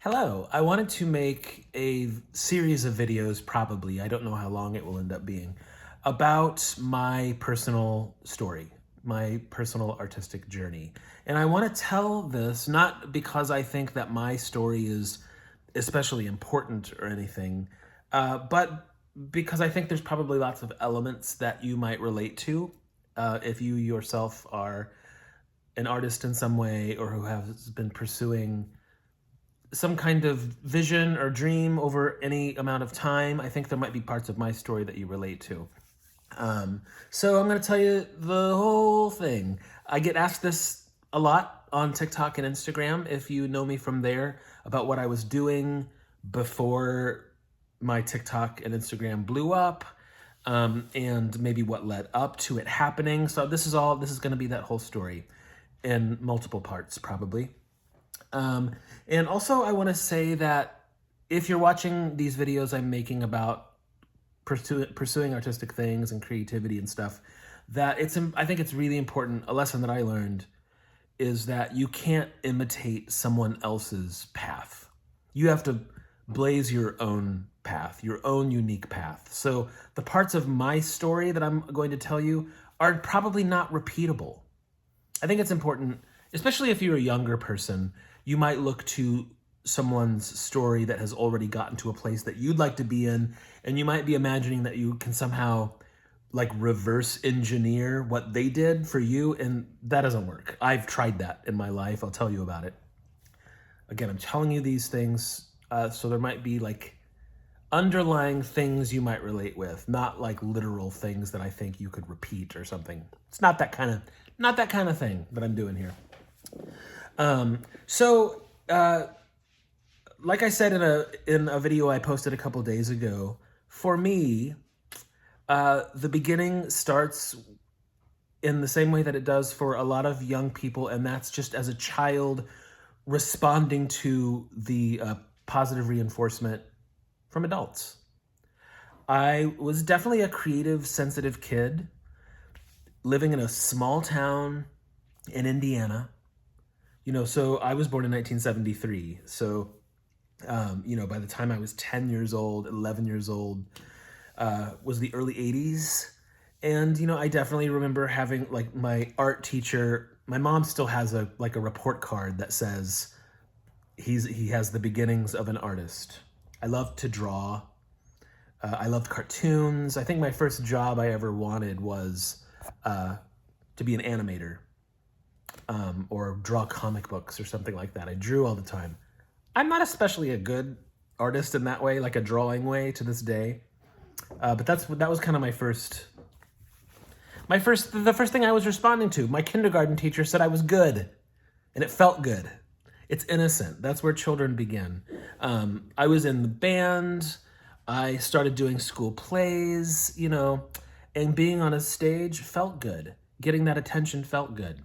Hello, I wanted to make a series of videos, probably, I don't know how long it will end up being, about my personal story, my personal artistic journey. And I want to tell this not because I think that my story is especially important or anything, but because I think there's probably lots of elements that you might relate to if you yourself are an artist in some way or who has been pursuing some kind of vision or dream over any amount of time. I think there might be parts of my story that you relate to. So I'm going to tell you the whole thing. I get asked this a lot on TikTok and Instagram, if you know me from there, about what I was doing before my TikTok and Instagram blew up, and maybe what led up to it happening. So this is going to be that whole story in multiple parts, probably. And also, I want to say that if you're watching these videos I'm making about pursuing artistic things and creativity and stuff, that I think it's really important. A lesson that I learned is that you can't imitate someone else's path. You have to blaze your own path, your own unique path. So the parts of my story that I'm going to tell you are probably not repeatable. I think it's important, especially if you're a younger person, you might look to someone's story that has already gotten to a place that you'd like to be in, and you might be imagining that you can somehow like reverse engineer what they did for you, and that doesn't work. I've tried that in my life. I'll tell you about it. Again, I'm telling you these things, so there might be like underlying things you might relate with, not like literal things that I think you could repeat or something. It's not that kind of thing that I'm doing here. So, like I said in a video I posted a couple days ago, for me, the beginning starts in the same way that it does for a lot of young people, and that's just as a child responding to the positive reinforcement from adults. I was definitely a creative, sensitive kid living in a small town in Indiana. So I was born in 1973. So, by the time I was 10 years old, 11 years old, was the early 80s. And, I definitely remember having like my art teacher. My mom still has a report card that says he has the beginnings of an artist. I loved to draw. I loved cartoons. I think my first job I ever wanted was to be an animator. Or draw comic books or something like that. I drew all the time. I'm not especially a good artist in that way, like a drawing way to this day. But that was kind of the first thing I was responding to. My kindergarten teacher said I was good, and it felt good. It's innocent. That's where children begin. I was in the band. I started doing school plays, and being on a stage felt good. Getting that attention felt good.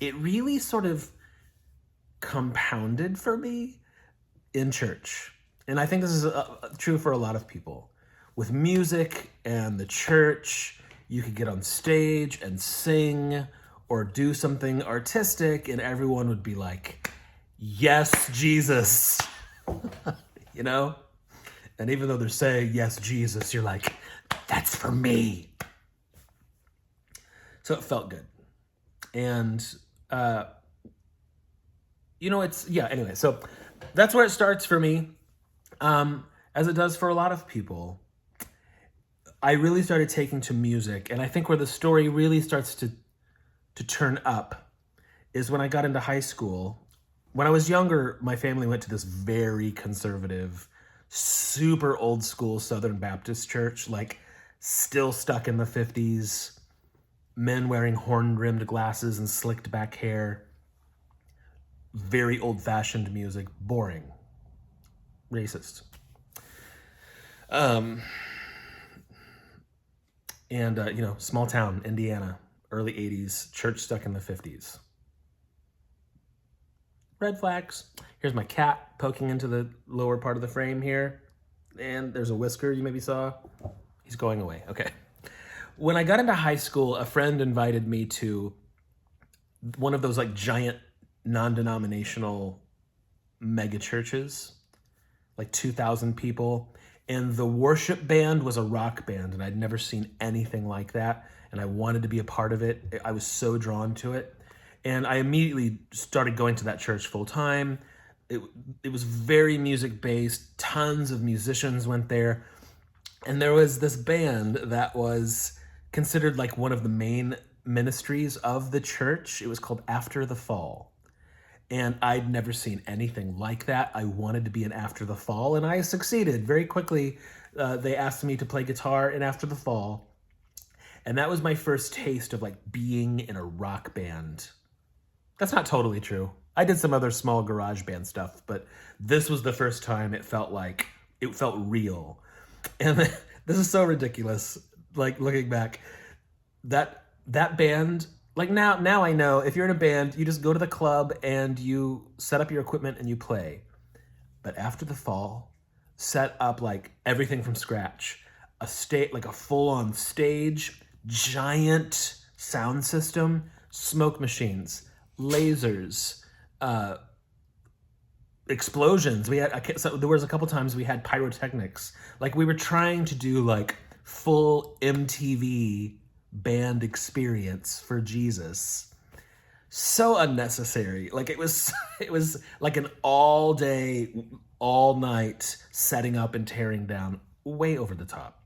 It really sort of compounded for me in church. And I think this is true for a lot of people. With music and the church, you could get on stage and sing or do something artistic, and everyone would be like, yes, Jesus. And even though they're saying, yes, Jesus, you're like, that's for me. So it felt good. And anyway, so that's where it starts for me, as it does for a lot of people. I really started taking to music, and I think where the story really starts to turn up is when I got into high school. When I was younger, my family went to this very conservative, super old school Southern Baptist church, like still stuck in the 50s, men wearing horn-rimmed glasses and slicked back hair. Very old-fashioned music, boring, racist. Small town, Indiana, early 80s, church stuck in the 50s. Red flags. Here's my cat poking into the lower part of the frame here. And there's a whisker you maybe saw. He's going away. Okay. When I got into high school, a friend invited me to one of those like giant non-denominational mega churches, like 2,000 people. And the worship band was a rock band, and I'd never seen anything like that. And I wanted to be a part of it. I was so drawn to it. And I immediately started going to that church full time. It was very music based. Tons of musicians went there. And there was this band that was considered like one of the main ministries of the church. It was called After the Fall. And I'd never seen anything like that. I wanted to be in After the Fall, and I succeeded very quickly. They asked me to play guitar in After the Fall. And that was my first taste of like being in a rock band. That's not totally true. I did some other small garage band stuff, but this was the first time it felt real. And this is so ridiculous. Like looking back, that band, like now I know if you're in a band, you just go to the club and you set up your equipment and you play. But After the Fall set up like everything from scratch, like a full-on stage, giant sound system, smoke machines, lasers, explosions. There was a couple times we had pyrotechnics. Like we were trying to do like full MTV band experience for Jesus. So unnecessary. Like it was like an all day, all night setting up and tearing down, way over the top.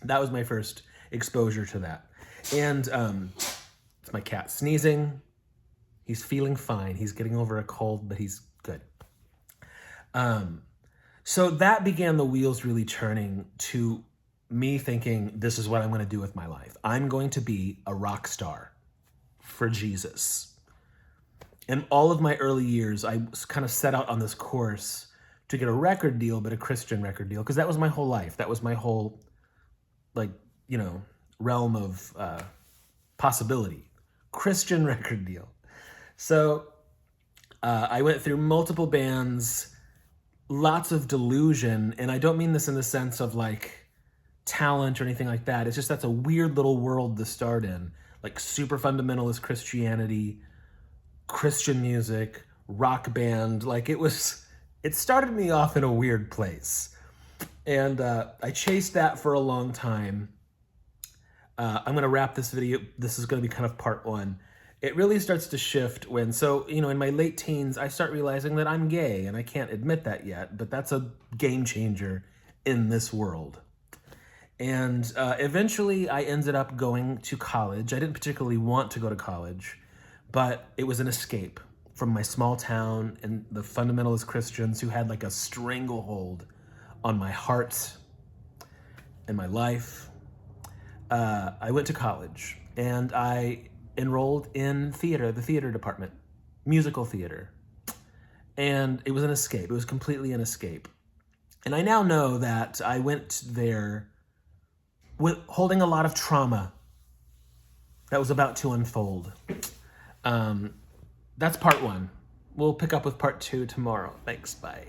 That was my first exposure to that. And it's my cat sneezing. He's feeling fine. He's getting over a cold, but he's good. So that began the wheels really turning to me thinking, this is what I'm going to do with my life. I'm going to be a rock star for Jesus. In all of my early years, I kind of set out on this course to get a record deal, but a Christian record deal, because that was my whole life. That was my whole, realm of possibility. Christian record deal. So I went through multiple bands, lots of delusion, and I don't mean this in the sense of like talent or anything like that. It's just that's a weird little world to start in, like super fundamentalist Christianity, Christian music, rock band. Like it started me off in a weird place. And I chased that for a long time. I'm going to wrap this video. This is going to be kind of part one. It really starts to shift when, in my late teens, I start realizing that I'm gay, and I can't admit that yet, but that's a game changer in this world. And eventually I ended up going to college. I didn't particularly want to go to college, but it was an escape from my small town and the fundamentalist Christians who had like a stranglehold on my heart and my life. I went to college and I enrolled in theater, the theater department, musical theater. And it was an escape. It was completely an escape. And I now know that I went there holding a lot of trauma that was about to unfold. That's part one. We'll pick up with part two tomorrow. Thanks, bye.